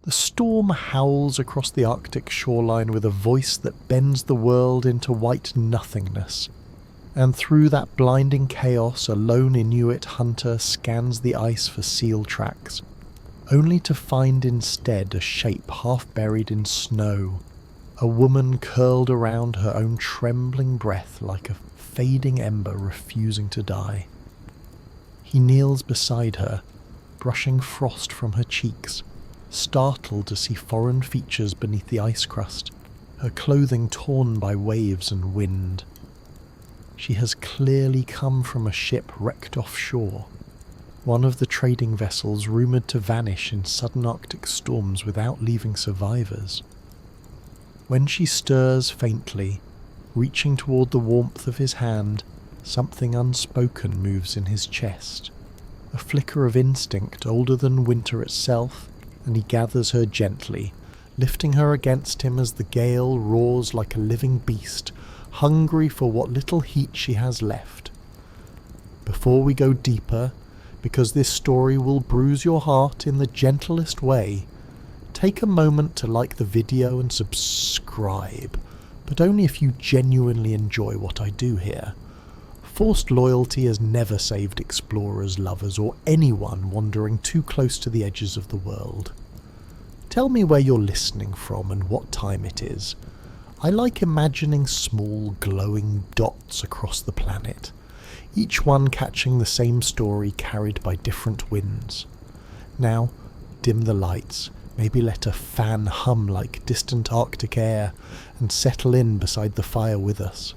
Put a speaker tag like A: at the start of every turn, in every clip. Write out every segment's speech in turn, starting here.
A: The storm howls across the Arctic shoreline with a voice that bends the world into white nothingness, and through that blinding chaos a lone Inuit hunter scans the ice for seal tracks, only to find instead a shape half buried in snow, a woman curled around her own trembling breath like a fading ember refusing to die. He kneels beside her, brushing frost from her cheeks, startled to see foreign features beneath the ice crust, her clothing torn by waves and wind. She has clearly come from a ship wrecked offshore, one of the trading vessels rumoured to vanish in sudden Arctic storms without leaving survivors. When she stirs faintly, reaching toward the warmth of his hand, something unspoken moves in his chest, a flicker of instinct older than winter itself, and he gathers her gently, lifting her against him as the gale roars like a living beast, hungry for what little heat she has left. Before we go deeper, because this story will bruise your heart in the gentlest way, take a moment to like the video and subscribe, but only if you genuinely enjoy what I do here. Forced loyalty has never saved explorers, lovers, or anyone wandering too close to the edges of the world. Tell me where you're listening from and what time it is. I like imagining small, glowing dots across the planet, each one catching the same story carried by different winds. Now, dim the lights, maybe let a fan hum like distant Arctic air, and settle in beside the fire with us.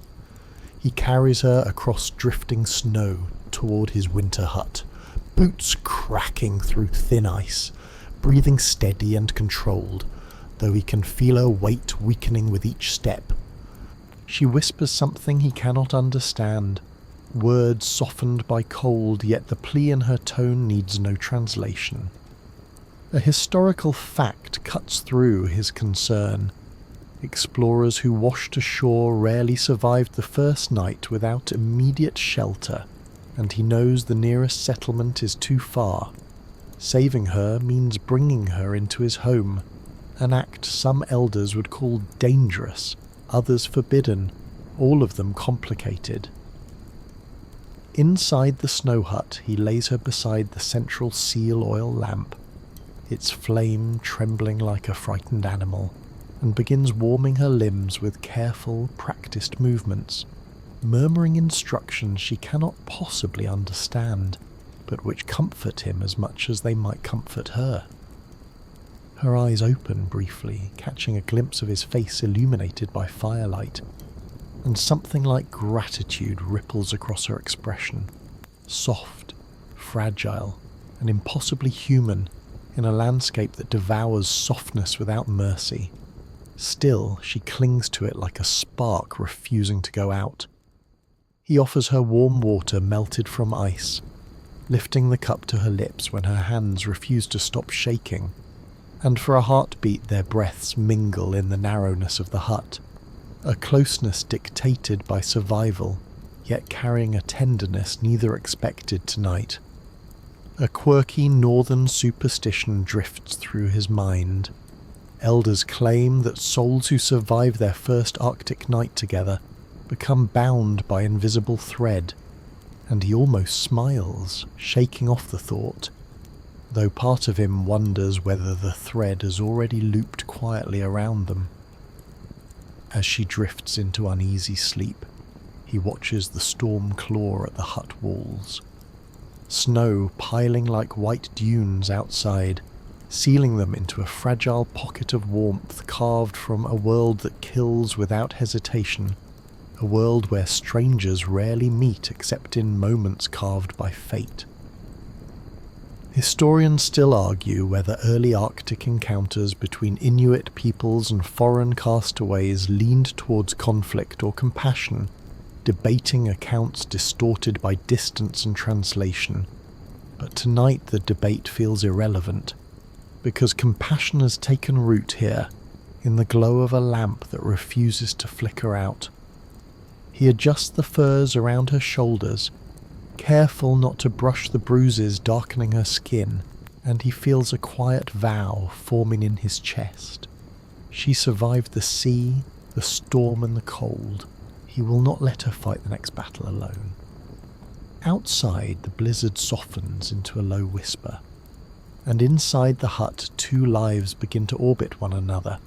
A: He carries her across drifting snow toward his winter hut, boots cracking through thin ice, breathing steady and controlled, though he can feel her weight weakening with each step. She whispers something he cannot understand, words softened by cold, yet the plea in her tone needs no translation. A historical fact cuts through his concern. Explorers who washed ashore rarely survived the first night without immediate shelter, and he knows the nearest settlement is too far. Saving her means bringing her into his home, an act some elders would call dangerous, others forbidden, all of them complicated. Inside the snow hut, he lays her beside the central seal oil lamp, its flame trembling like a frightened animal, and begins warming her limbs with careful, practiced movements, murmuring instructions she cannot possibly understand, but which comfort him as much as they might comfort her. Her eyes open briefly, catching a glimpse of his face illuminated by firelight, and something like gratitude ripples across her expression, soft, fragile, and impossibly human in a landscape that devours softness without mercy. Still, she clings to it like a spark refusing to go out. He offers her warm water melted from ice, lifting the cup to her lips when her hands refuse to stop shaking, and for a heartbeat their breaths mingle in the narrowness of the hut, a closeness dictated by survival, yet carrying a tenderness neither expected tonight. A quirky northern superstition drifts through his mind. Elders claim that souls who survive their first Arctic night together become bound by invisible thread, and he almost smiles, shaking off the thought, though part of him wonders whether the thread has already looped quietly around them. As she drifts into uneasy sleep, he watches the storm claw at the hut walls. Snow piling like white dunes outside, sealing them into a fragile pocket of warmth carved from a world that kills without hesitation, a world where strangers rarely meet except in moments carved by fate. Historians still argue whether early Arctic encounters between Inuit peoples and foreign castaways leaned towards conflict or compassion, debating accounts distorted by distance and translation. But tonight the debate feels irrelevant, because compassion has taken root here, in the glow of a lamp that refuses to flicker out. He adjusts the furs around her shoulders, careful not to brush the bruises darkening her skin, and he feels a quiet vow forming in his chest. She survived the sea, the storm and the cold. He will not let her fight the next battle alone. Outside, the blizzard softens into a low whisper, and inside the hut 2 lives begin to orbit one another,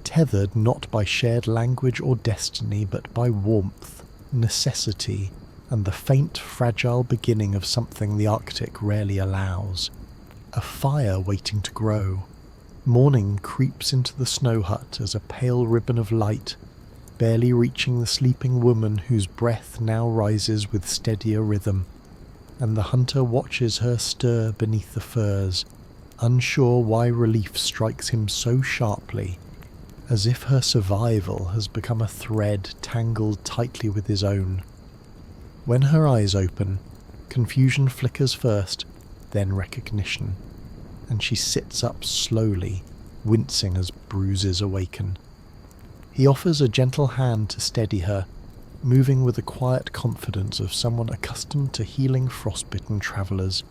A: tethered not by shared language or destiny, but by warmth, necessity, and the faint, fragile beginning of something the Arctic rarely allows. A fire waiting to grow. Morning creeps into the snow hut as a pale ribbon of light, barely reaching the sleeping woman whose breath now rises with steadier rhythm, and the hunter watches her stir beneath the furs, unsure why relief strikes him so sharply, as if her survival has become a thread tangled tightly with his own. When her eyes open, confusion flickers first, then recognition, and she sits up slowly, wincing as bruises awaken. He offers a gentle hand to steady her, moving with the quiet confidence of someone accustomed to healing frostbitten travellers,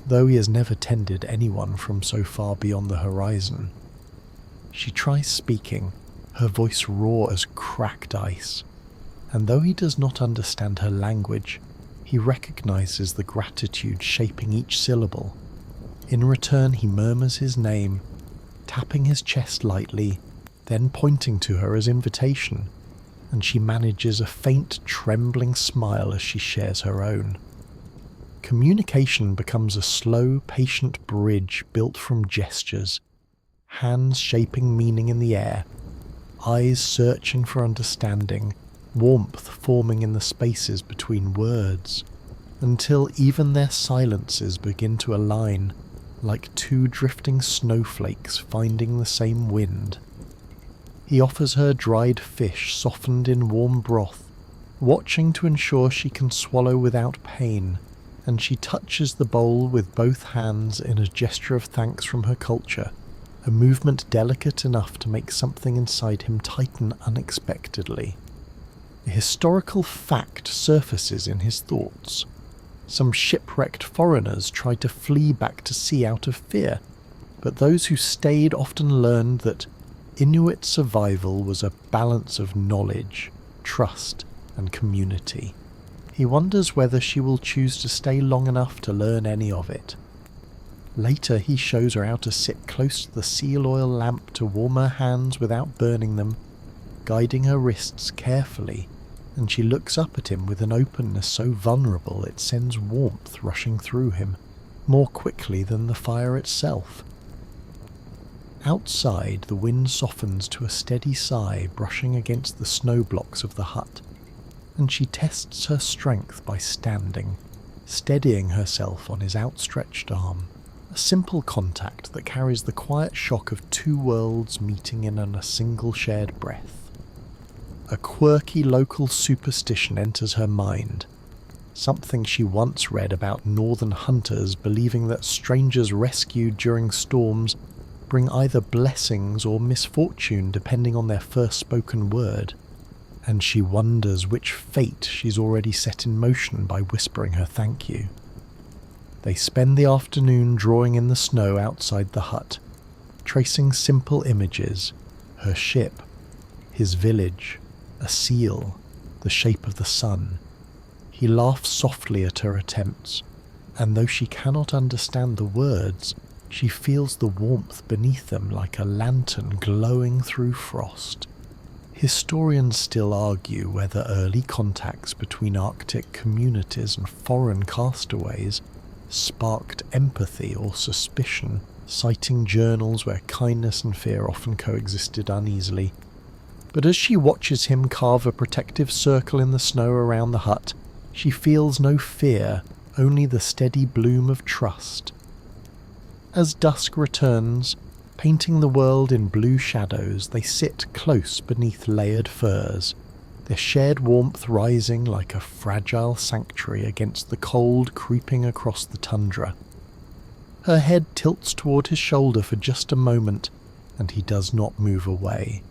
A: though he has never tended anyone from so far beyond the horizon. She tries speaking, her voice raw as cracked ice, and though he does not understand her language, he recognizes the gratitude shaping each syllable. In return, he murmurs his name, tapping his chest lightly, then pointing to her as invitation, and she manages a faint, trembling smile as she shares her own. Communication becomes a slow, patient bridge built from gestures, hands shaping meaning in the air, eyes searching for understanding, warmth forming in the spaces between words, until even their silences begin to align, like 2 drifting snowflakes finding the same wind. He offers her dried fish softened in warm broth, watching to ensure she can swallow without pain, and she touches the bowl with both hands in a gesture of thanks from her culture, a movement delicate enough to make something inside him tighten unexpectedly. A historical fact surfaces in his thoughts. Some shipwrecked foreigners tried to flee back to sea out of fear, but those who stayed often learned that Inuit survival was a balance of knowledge, trust, and community. He wonders whether she will choose to stay long enough to learn any of it. Later he shows her how to sit close to the seal oil lamp to warm her hands without burning them, guiding her wrists carefully, and she looks up at him with an openness so vulnerable it sends warmth rushing through him, more quickly than the fire itself. Outside, the wind softens to a steady sigh brushing against the snow blocks of the hut, and she tests her strength by standing, steadying herself on his outstretched arm, a simple contact that carries the quiet shock of 2 worlds meeting in a single shared breath. A quirky local superstition enters her mind, something she once read about northern hunters believing that strangers rescued during storms bring either blessings or misfortune depending on their first spoken word, and she wonders which fate she's already set in motion by whispering her thank you. They spend the afternoon drawing in the snow outside the hut, tracing simple images, her ship, his village, a seal, the shape of the sun. He laughs softly at her attempts, and though she cannot understand the words, she feels the warmth beneath them like a lantern glowing through frost. Historians still argue whether early contacts between Arctic communities and foreign castaways sparked empathy or suspicion, citing journals where kindness and fear often coexisted uneasily. But as she watches him carve a protective circle in the snow around the hut, she feels no fear, only the steady bloom of trust. As dusk returns, painting the world in blue shadows, they sit close beneath layered furs, their shared warmth rising like a fragile sanctuary against the cold creeping across the tundra. Her head tilts toward his shoulder for just a moment, and he does not move away.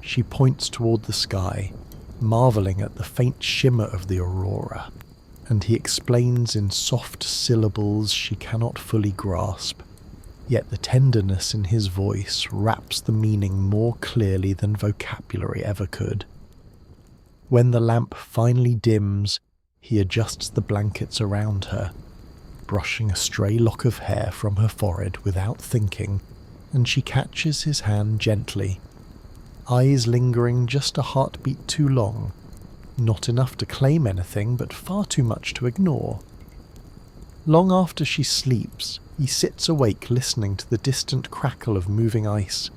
A: She points toward the sky, marveling at the faint shimmer of the aurora, and he explains in soft syllables she cannot fully grasp, yet the tenderness in his voice wraps the meaning more clearly than vocabulary ever could. When the lamp finally dims, he adjusts the blankets around her, brushing a stray lock of hair from her forehead without thinking, and she catches his hand gently, eyes lingering just a heartbeat too long, not enough to claim anything but far too much to ignore. Long after she sleeps, he sits awake listening to the distant crackle of moving ice,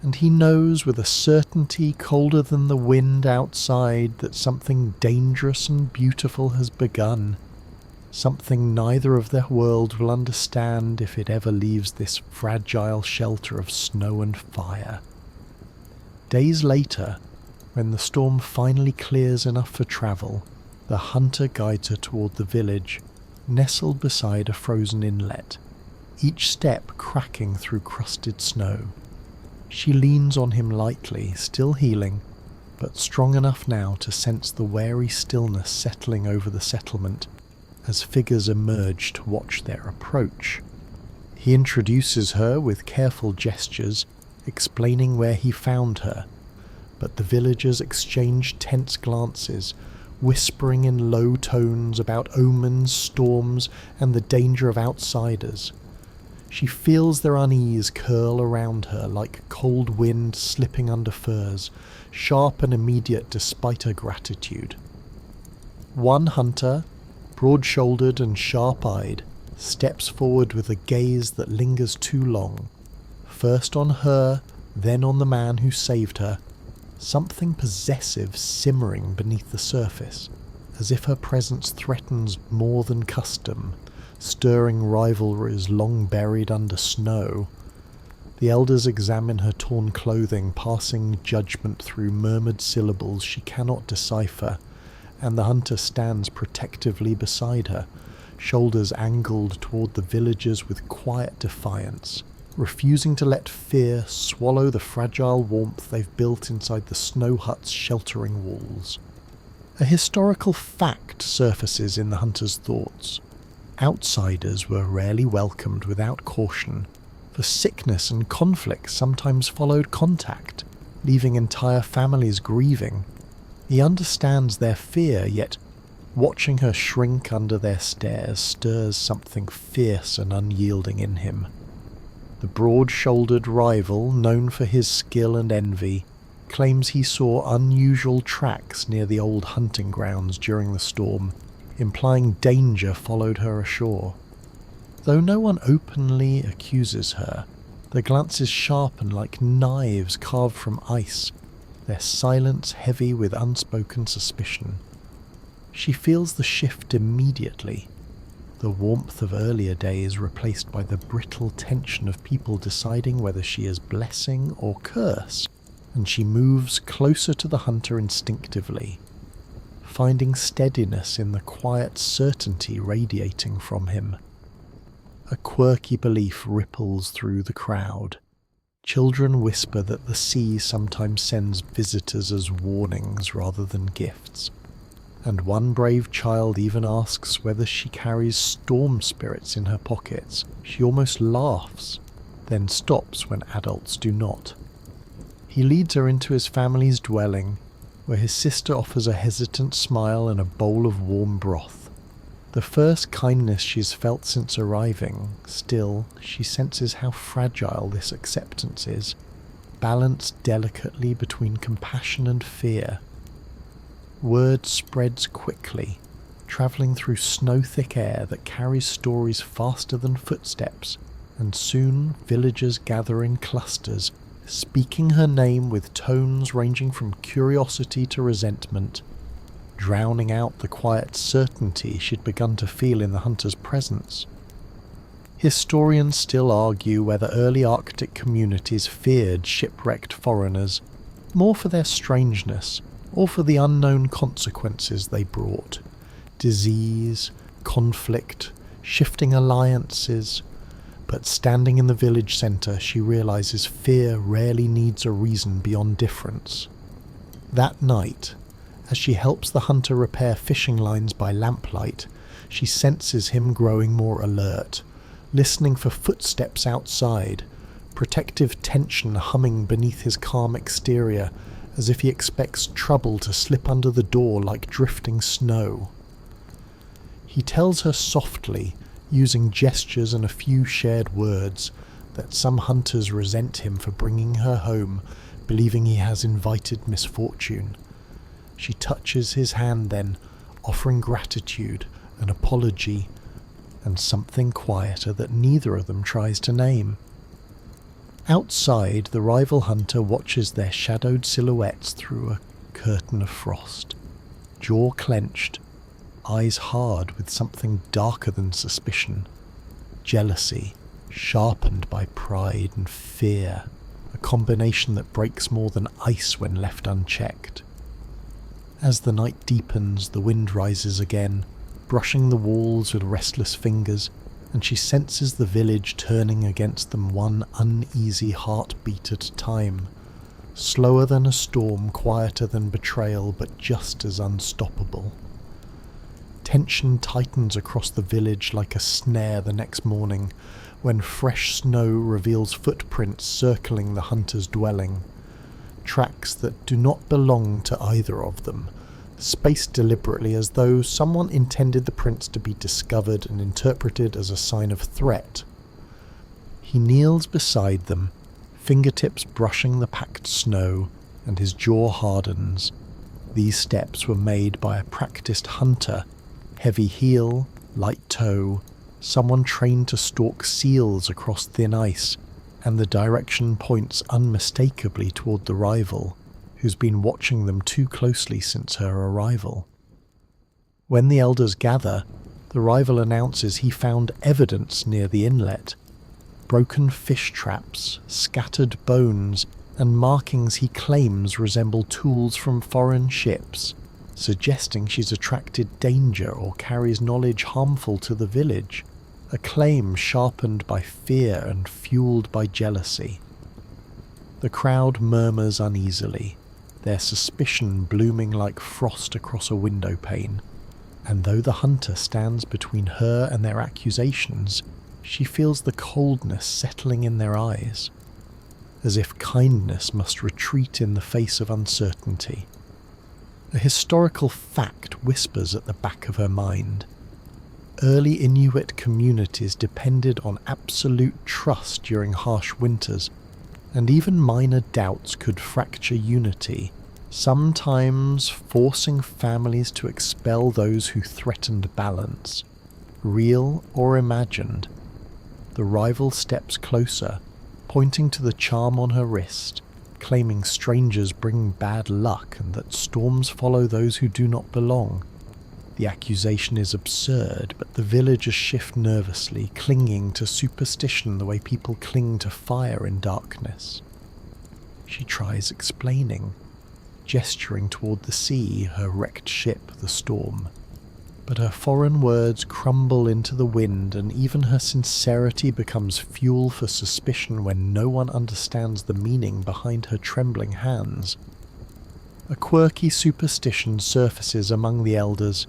A: and he knows with a certainty colder than the wind outside that something dangerous and beautiful has begun, something neither of their world will understand if it ever leaves this fragile shelter of snow and fire. Days later, when the storm finally clears enough for travel, the hunter guides her toward the village, nestled beside a frozen inlet, each step cracking through crusted snow. She leans on him lightly, still healing, but strong enough now to sense the wary stillness settling over the settlement as figures emerge to watch their approach. He introduces her with careful gestures, explaining where he found her, but the villagers exchange tense glances, whispering in low tones about omens, storms, and the danger of outsiders. She feels their unease curl around her like cold wind slipping under furs, sharp and immediate despite her gratitude. One hunter, broad-shouldered and sharp-eyed, steps forward with a gaze that lingers too long, first on her, then on the man who saved her, something possessive simmering beneath the surface, as if her presence threatens more than custom, stirring rivalries long buried under snow. The elders examine her torn clothing, passing judgment through murmured syllables she cannot decipher, and the hunter stands protectively beside her, shoulders angled toward the villagers with quiet defiance, refusing to let fear swallow the fragile warmth they've built inside the snow hut's sheltering walls. A historical fact surfaces in the hunter's thoughts. Outsiders were rarely welcomed without caution, for sickness and conflict sometimes followed contact, leaving entire families grieving. He understands their fear, yet watching her shrink under their stares stirs something fierce and unyielding in him. The broad-shouldered rival, known for his skill and envy, claims he saw unusual tracks near the old hunting grounds during the storm, implying danger followed her ashore. Though no one openly accuses her, their glances sharpen like knives carved from ice, their silence heavy with unspoken suspicion. She feels the shift immediately, the warmth of earlier days replaced by the brittle tension of people deciding whether she is blessing or curse, and she moves closer to the hunter instinctively, finding steadiness in the quiet certainty radiating from him. A quirky belief ripples through the crowd. Children whisper that the sea sometimes sends visitors as warnings rather than gifts, and one brave child even asks whether she carries storm spirits in her pockets. She almost laughs, then stops when adults do not. He leads her into his family's dwelling, where his sister offers a hesitant smile and a bowl of warm broth. The first kindness she's felt since arriving, still, she senses how fragile this acceptance is, balanced delicately between compassion and fear. Word spreads quickly, travelling through snow-thick air that carries stories faster than footsteps, and soon villagers gather in clusters, speaking her name with tones ranging from curiosity to resentment, drowning out the quiet certainty she'd begun to feel in the hunter's presence. Historians still argue whether early Arctic communities feared shipwrecked foreigners, more for their strangeness or for the unknown consequences they brought. Disease, conflict, shifting alliances. But standing in the village centre, she realises fear rarely needs a reason beyond difference. That night, As she helps the hunter repair fishing lines by lamplight, she senses him growing more alert, listening for footsteps outside, protective tension humming beneath his calm exterior, as if he expects trouble to slip under the door like drifting snow. He tells her softly, using gestures and a few shared words, that some hunters resent him for bringing her home, believing he has invited misfortune. She touches his hand then, offering gratitude, an apology, and something quieter that neither of them tries to name. Outside, the rival hunter watches their shadowed silhouettes through a curtain of frost, jaw clenched, eyes hard with something darker than suspicion, jealousy, sharpened by pride and fear, a combination that breaks more than ice when left unchecked. As the night deepens, the wind rises again, brushing the walls with restless fingers, and she senses the village turning against them one uneasy heartbeat at a time, slower than a storm, quieter than betrayal, but just as unstoppable. Tension tightens across the village like a snare the next morning, when fresh snow reveals footprints circling the hunter's dwelling, tracks that do not belong to either of them, spaced deliberately as though someone intended the prints to be discovered and interpreted as a sign of threat. He kneels beside them, fingertips brushing the packed snow, and his jaw hardens. These steps were made by a practiced hunter, heavy heel, light toe, someone trained to stalk seals across thin ice, and the direction points unmistakably toward the rival, who's been watching them too closely since her arrival. When the elders gather, the rival announces he found evidence near the inlet, broken fish traps, scattered bones, and markings he claims resemble tools from foreign ships, suggesting she's attracted danger or carries knowledge harmful to the village, a claim sharpened by fear and fueled by jealousy. The crowd murmurs uneasily, their suspicion blooming like frost across a window pane, and though the hunter stands between her and their accusations, she feels the coldness settling in their eyes, as if kindness must retreat in the face of uncertainty. A historical fact whispers at the back of her mind. Early Inuit communities depended on absolute trust during harsh winters, and even minor doubts could fracture unity, sometimes forcing families to expel those who threatened balance, real or imagined. The rival steps closer, pointing to the charm on her wrist, claiming strangers bring bad luck and that storms follow those who do not belong. The accusation is absurd, but the villagers shift nervously, clinging to superstition the way people cling to fire in darkness. She tries explaining, gesturing toward the sea, her wrecked ship, the storm. But her foreign words crumble into the wind, and even her sincerity becomes fuel for suspicion when no one understands the meaning behind her trembling hands. A quirky superstition surfaces among the elders.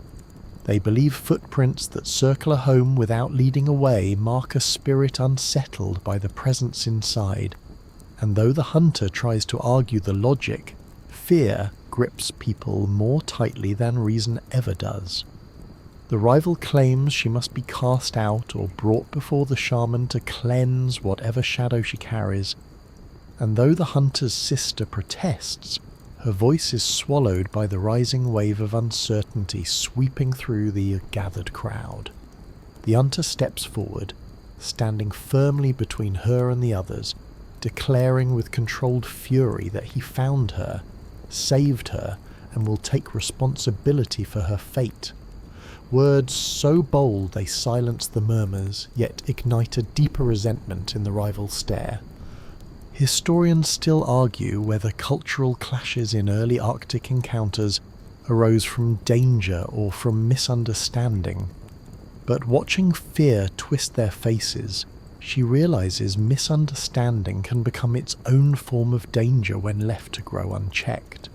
A: They believe footprints that circle a home without leading away mark a spirit unsettled by the presence inside, and though the hunter tries to argue the logic, fear grips people more tightly than reason ever does. The rival claims she must be cast out or brought before the shaman to cleanse whatever shadow she carries, and though the hunter's sister protests, her voice is swallowed by the rising wave of uncertainty sweeping through the gathered crowd. The hunter steps forward, standing firmly between her and the others, declaring with controlled fury that he found her, saved her, and will take responsibility for her fate. Words so bold they silence the murmurs, yet ignite a deeper resentment in the rival's stare. Historians still argue whether cultural clashes in early Arctic encounters arose from danger or from misunderstanding. But watching fear twist their faces, she realizes misunderstanding can become its own form of danger when left to grow unchecked.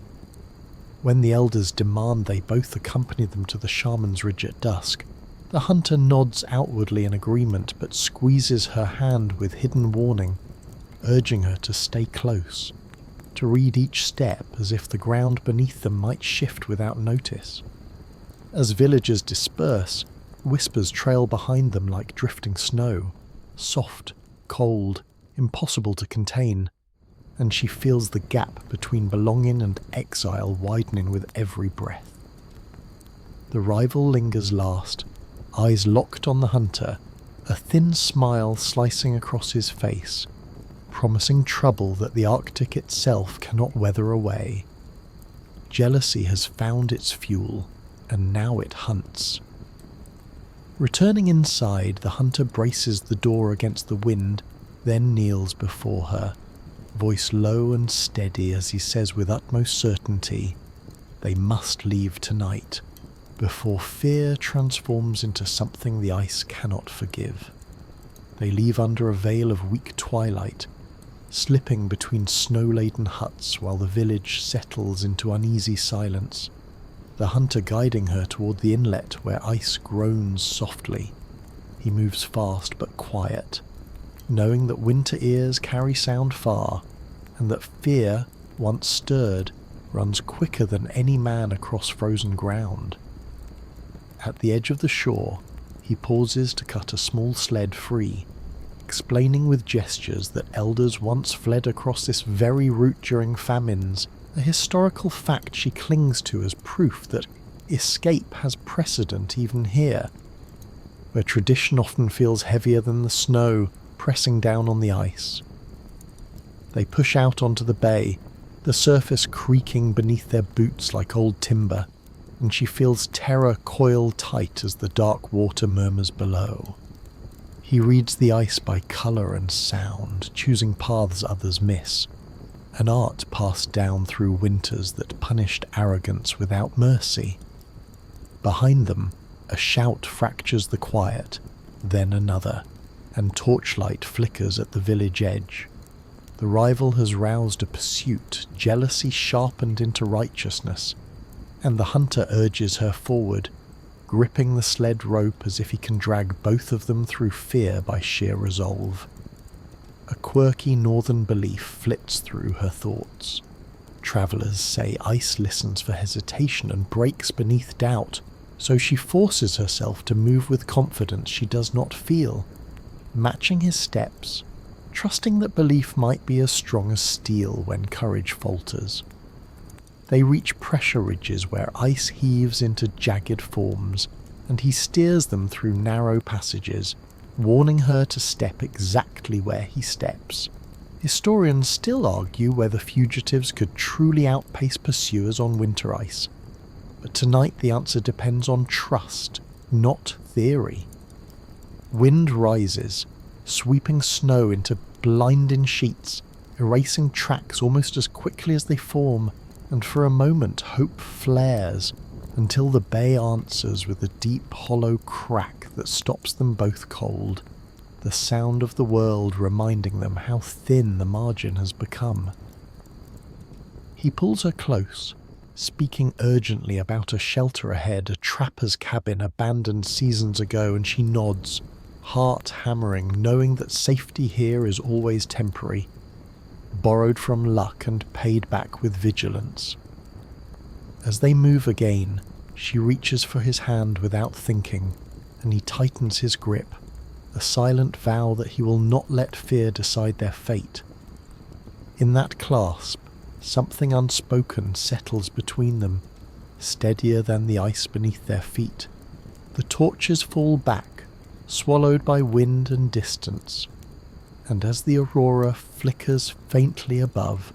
A: When the elders demand they both accompany them to the shaman's ridge at dusk, the hunter nods outwardly in agreement but squeezes her hand with hidden warning, urging her to stay close, to read each step as if the ground beneath them might shift without notice. As villagers disperse, whispers trail behind them like drifting snow, soft, cold, impossible to contain, and she feels the gap between belonging and exile widening with every breath. The rival lingers last, eyes locked on the hunter, a thin smile slicing across his face, promising trouble that the Arctic itself cannot weather away. Jealousy has found its fuel, and now it hunts. Returning inside, the hunter braces the door against the wind, then kneels before her, voice low and steady as he says with utmost certainty, they must leave tonight, before fear transforms into something the ice cannot forgive. They leave under a veil of weak twilight, slipping between snow-laden huts while the village settles into uneasy silence, the hunter guiding her toward the inlet where ice groans softly. He moves fast but quiet, knowing that winter ears carry sound far, and that fear, once stirred, runs quicker than any man across frozen ground. At the edge of the shore, he pauses to cut a small sled free, explaining with gestures that elders once fled across this very route during famines, a historical fact she clings to as proof that escape has precedent even here, where tradition often feels heavier than the snow pressing down on the ice. They push out onto the bay, the surface creaking beneath their boots like old timber, and she feels terror coil tight as the dark water murmurs below. He reads the ice by colour and sound, choosing paths others miss, an art passed down through winters that punished arrogance without mercy. Behind them, a shout fractures the quiet, then another, and torchlight flickers at the village edge. The rival has roused a pursuit, jealousy sharpened into righteousness, and the hunter urges her forward, gripping the sled rope as if he can drag both of them through fear by sheer resolve. A quirky northern belief flits through her thoughts. Travellers say ice listens for hesitation and breaks beneath doubt, so she forces herself to move with confidence she does not feel, matching his steps, trusting that belief might be as strong as steel when courage falters. They reach pressure ridges where ice heaves into jagged forms, and he steers them through narrow passages, warning her to step exactly where he steps. Historians still argue whether fugitives could truly outpace pursuers on winter ice, but tonight the answer depends on trust, not theory. Wind rises, sweeping snow into blinding sheets, erasing tracks almost as quickly as they form, and for a moment hope flares until the bay answers with a deep hollow crack that stops them both cold, the sound of the world reminding them how thin the margin has become. He pulls her close, speaking urgently about a shelter ahead, a trapper's cabin abandoned seasons ago, and she nods, heart hammering, knowing that safety here is always temporary, borrowed from luck and paid back with vigilance. As they move again, she reaches for his hand without thinking, and he tightens his grip, a silent vow that he will not let fear decide their fate. In that clasp, something unspoken settles between them, steadier than the ice beneath their feet. The torches fall back, swallowed by wind and distance, and as the aurora flickers faintly above,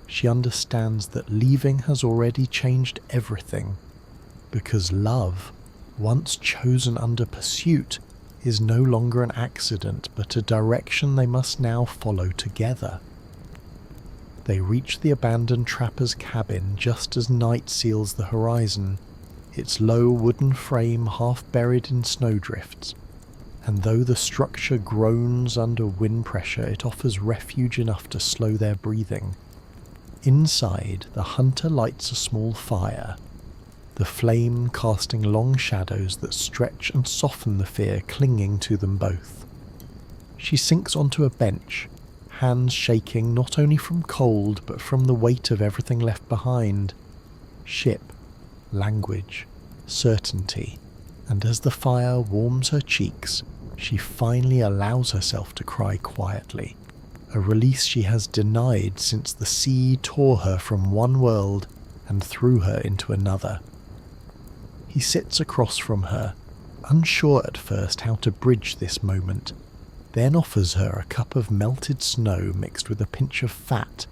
A: she understands that leaving has already changed everything, because love, once chosen under pursuit, is no longer an accident but a direction they must now follow together. They reach the abandoned trapper's cabin just as night seals the horizon, its low wooden frame half buried in snowdrifts, and though the structure groans under wind pressure, it offers refuge enough to slow their breathing. Inside, the hunter lights a small fire, the flame casting long shadows that stretch and soften the fear clinging to them both. She sinks onto a bench, hands shaking not only from cold but from the weight of everything left behind. Ship, language, certainty, and as the fire warms her cheeks, she finally allows herself to cry quietly, a release she has denied since the sea tore her from one world and threw her into another. He sits across from her, unsure at first how to bridge this moment, then offers her a cup of melted snow mixed with a pinch of fat,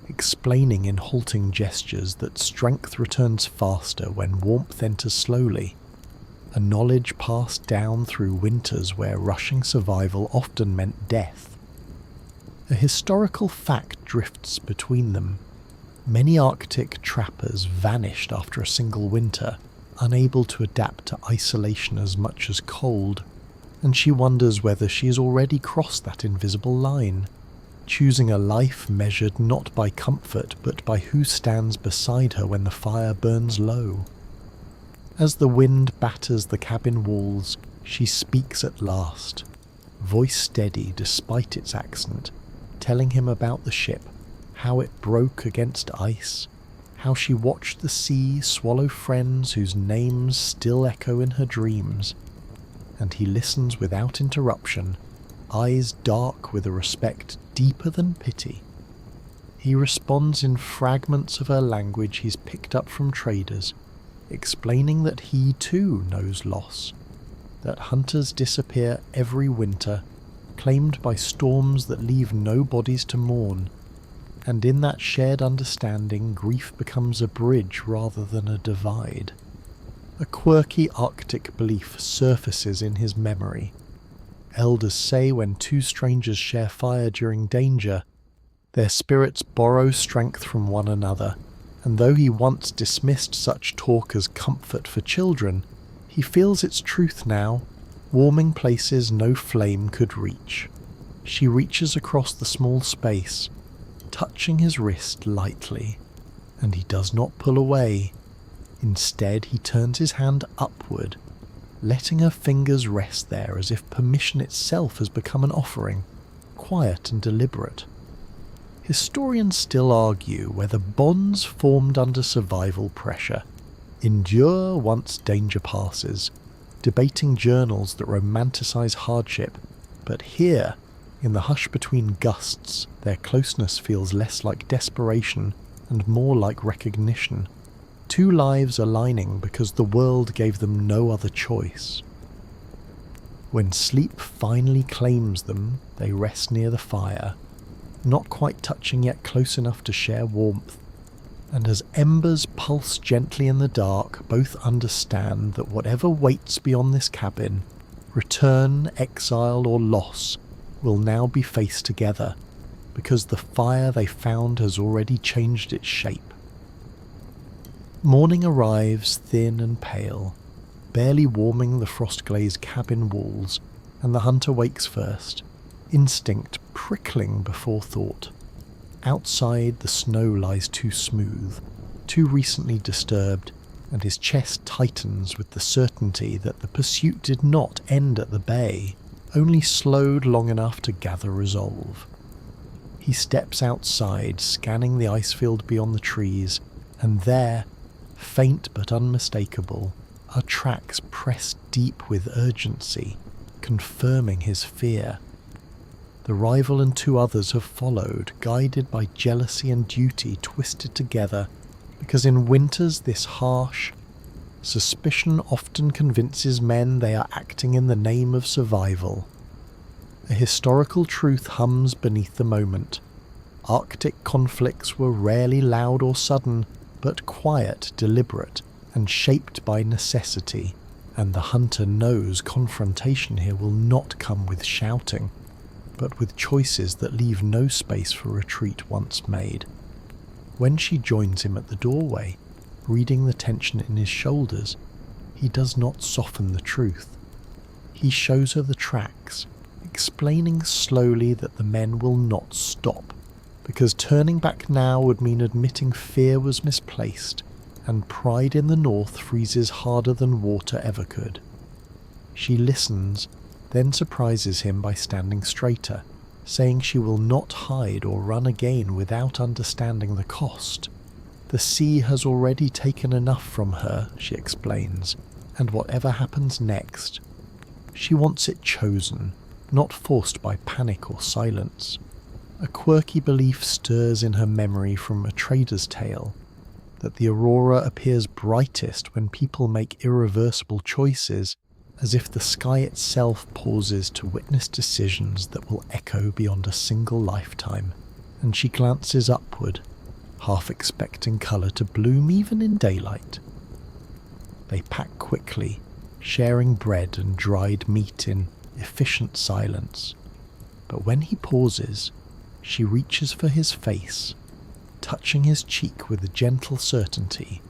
A: explaining in halting gestures that strength returns faster when warmth enters slowly, a knowledge passed down through winters where rushing survival often meant death. A historical fact drifts between them. Many Arctic trappers vanished after a single winter, unable to adapt to isolation as much as cold, and she wonders whether she has already crossed that invisible line, choosing a life measured not by comfort but by who stands beside her when the fire burns low. As the wind batters the cabin walls, she speaks at last, voice steady despite its accent, telling him about the ship, how it broke against ice, how she watched the sea swallow friends whose names still echo in her dreams. And he listens without interruption, eyes dark with a respect deeper than pity. He responds in fragments of her language he's picked up from traders, explaining that he too knows loss, that hunters disappear every winter, claimed by storms that leave no bodies to mourn, and in that shared understanding grief becomes a bridge rather than a divide. A quirky Arctic belief surfaces in his memory. Elders say when two strangers share fire during danger, their spirits borrow strength from one another, and though he once dismissed such talk as comfort for children, he feels its truth now, warming places no flame could reach. She reaches across the small space, touching his wrist lightly, and he does not pull away. Instead, he turns his hand upward, letting her fingers rest there as if permission itself has become an offering, quiet and deliberate. Historians still argue whether bonds formed under survival pressure endure once danger passes, debating journals that romanticize hardship, but here, in the hush between gusts, their closeness feels less like desperation and more like recognition. Two lives aligning because the world gave them no other choice. When sleep finally claims them, they rest near the fire, not quite touching yet close enough to share warmth, and as embers pulse gently in the dark, both understand that whatever waits beyond this cabin, return, exile, or loss, will now be faced together, because the fire they found has already changed its shape. Morning arrives thin and pale, barely warming the frost-glazed cabin walls, and the hunter wakes first, instinct prickling before thought. Outside, the snow lies too smooth, too recently disturbed, and his chest tightens with the certainty that the pursuit did not end at the bay, only slowed long enough to gather resolve. He steps outside, scanning the ice field beyond the trees, and there, faint but unmistakable, are tracks pressed deep with urgency, confirming his fear. The rival and two others have followed, guided by jealousy and duty twisted together, because in winters this harsh, suspicion often convinces men they are acting in the name of survival. A historical truth hums beneath the moment. Arctic conflicts were rarely loud or sudden, but quiet, deliberate, and shaped by necessity, and the hunter knows confrontation here will not come with shouting, but with choices that leave no space for retreat once made. When she joins him at the doorway, reading the tension in his shoulders, he does not soften the truth. He shows her the tracks, explaining slowly that the men will not stop, because turning back now would mean admitting fear was misplaced, and pride in the north freezes harder than water ever could. She listens, then surprises him by standing straighter, saying she will not hide or run again without understanding the cost. The sea has already taken enough from her, she explains, and whatever happens next, she wants it chosen, not forced by panic or silence. A quirky belief stirs in her memory from a trader's tale, that the aurora appears brightest when people make irreversible choices, as if the sky itself pauses to witness decisions that will echo beyond a single lifetime, and she glances upward, half expecting colour to bloom even in daylight. They pack quickly, sharing bread and dried meat in efficient silence, but when he pauses, she reaches for his face, touching his cheek with a gentle certainty.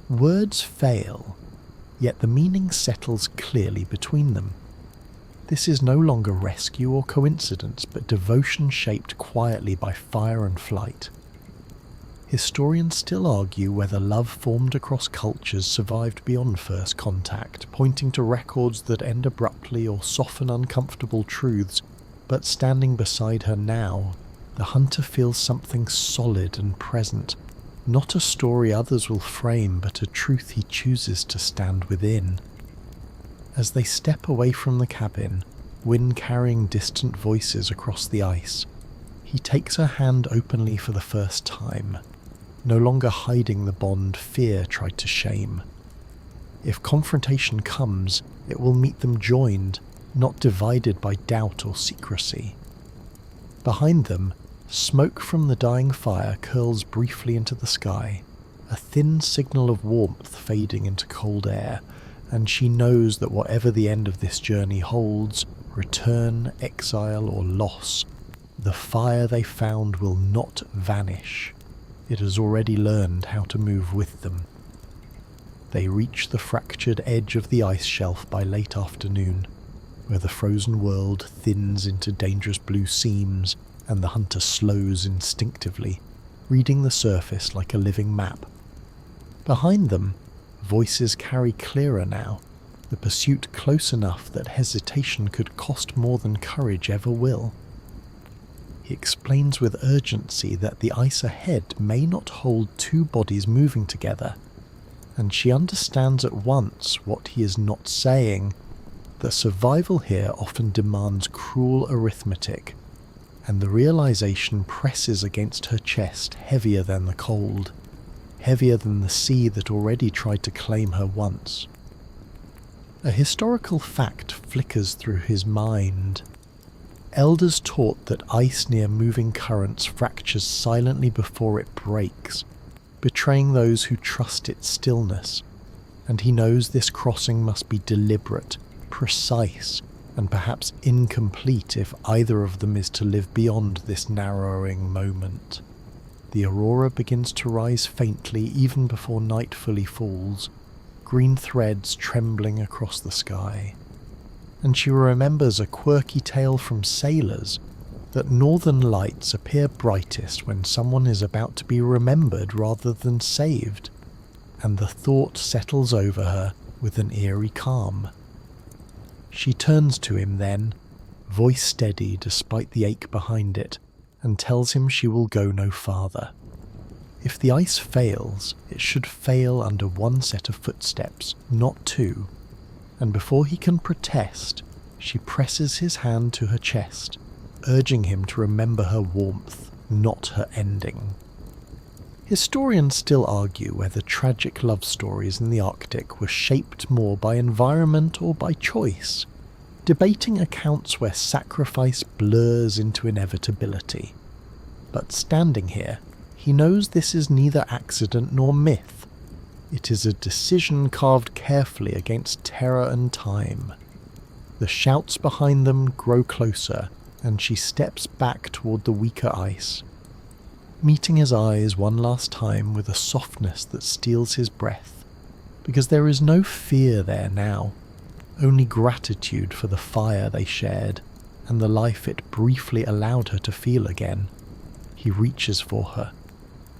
A: Words fail, yet the meaning settles clearly between them. This is no longer rescue or coincidence, but devotion shaped quietly by fire and flight. Historians still argue whether love formed across cultures survived beyond first contact, pointing to records that end abruptly or soften uncomfortable truths, but standing beside her now, the hunter feels something solid and present, not a story others will frame, but a truth he chooses to stand within. As they step away from the cabin, wind carrying distant voices across the ice, he takes her hand openly for the first time, no longer hiding the bond fear tried to shame. If confrontation comes, it will meet them joined, not divided by doubt or secrecy. Behind them, smoke from the dying fire curls briefly into the sky, a thin signal of warmth fading into cold air, and she knows that whatever the end of this journey holds, return, exile, or loss, the fire they found will not vanish. It has already learned how to move with them. They reach the fractured edge of the ice shelf by late afternoon, where the frozen world thins into dangerous blue seams and the hunter slows instinctively, reading the surface like a living map. Behind them, voices carry clearer now, the pursuit close enough that hesitation could cost more than courage ever will. He explains with urgency that the ice ahead may not hold two bodies moving together, and she understands at once what he is not saying, that survival here often demands cruel arithmetic, and the realization presses against her chest heavier than the cold, heavier than the sea that already tried to claim her once. A historical fact flickers through his mind. Elders taught that ice near moving currents fractures silently before it breaks, betraying those who trust its stillness, and he knows this crossing must be deliberate, precise, and perhaps incomplete if either of them is to live beyond this narrowing moment. The aurora begins to rise faintly even before night fully falls, green threads trembling across the sky. And she remembers a quirky tale from sailors that northern lights appear brightest when someone is about to be remembered rather than saved, and the thought settles over her with an eerie calm. She turns to him then, voice steady despite the ache behind it, and tells him she will go no farther. If the ice fails, it should fail under one set of footsteps, not two, and before he can protest, she presses his hand to her chest, urging him to remember her warmth, not her ending. Historians still argue whether tragic love stories in the Arctic were shaped more by environment or by choice, debating accounts where sacrifice blurs into inevitability. But standing here, he knows this is neither accident nor myth. It is a decision carved carefully against terror and time. The shouts behind them grow closer, and she steps back toward the weaker ice, meeting his eyes one last time with a softness that steals his breath, because there is no fear there now, only gratitude for the fire they shared and the life it briefly allowed her to feel again. He reaches for her,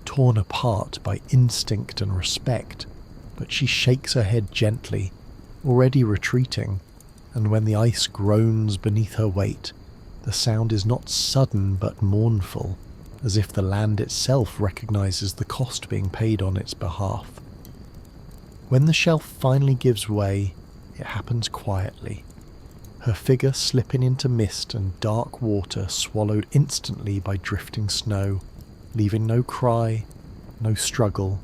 A: torn apart by instinct and respect, but she shakes her head gently, already retreating, and when the ice groans beneath her weight, the sound is not sudden but mournful, as if the land itself recognizes the cost being paid on its behalf. When the shelf finally gives way, it happens quietly, her figure slipping into mist and dark water swallowed instantly by drifting snow, leaving no cry, no struggle,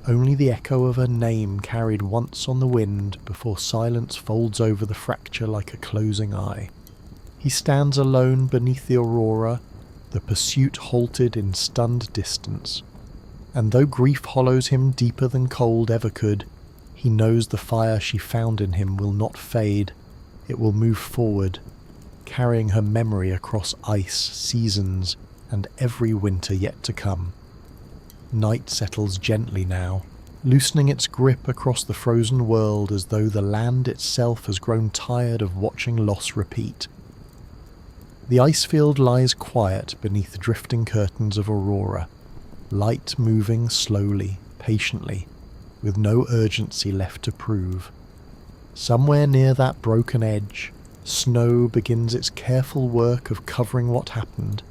A: only the echo of her name carried once on the wind before silence folds over the fracture like a closing eye. He stands alone beneath the aurora, the pursuit halted in stunned distance, and though grief hollows him deeper than cold ever could, he knows the fire she found in him will not fade. It will move forward, carrying her memory across ice, seasons, and every winter yet to come. Night settles gently now, loosening its grip across the frozen world as though the land itself has grown tired of watching loss repeat. The ice field lies quiet beneath the drifting curtains of aurora, light moving slowly, patiently, with no urgency left to prove. Somewhere near that broken edge, snow begins its careful work of covering what happened,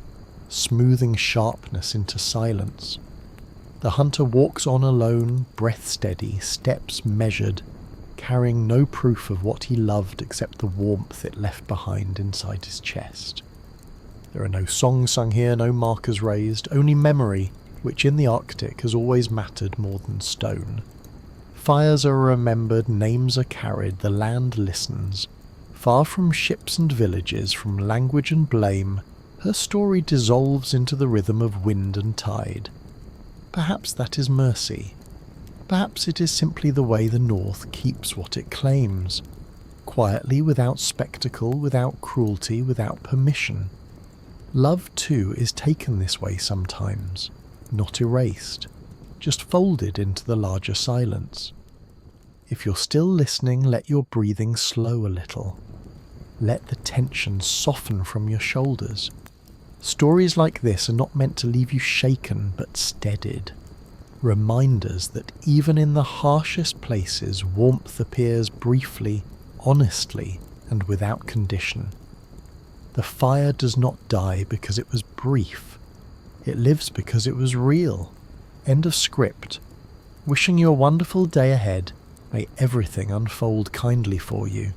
A: smoothing sharpness into silence. The hunter walks on alone, breath steady, steps measured, carrying no proof of what he loved except the warmth it left behind inside his chest. There are no songs sung here, no markers raised, only memory, which in the Arctic has always mattered more than stone. Fires are remembered, names are carried, the land listens. Far from ships and villages, from language and blame, her story dissolves into the rhythm of wind and tide. Perhaps that is mercy. Perhaps it is simply the way the North keeps what it claims, quietly, without spectacle, without cruelty, without permission. Love, too, is taken this way sometimes, not erased, just folded into the larger silence. If you're still listening, let your breathing slow a little. Let the tension soften from your shoulders. Stories like this are not meant to leave you shaken, but steadied. Reminders that even in the harshest places, warmth appears briefly, honestly, and without condition. The fire does not die because it was brief. It lives because it was real. End of script. Wishing you a wonderful day ahead. May everything unfold kindly for you.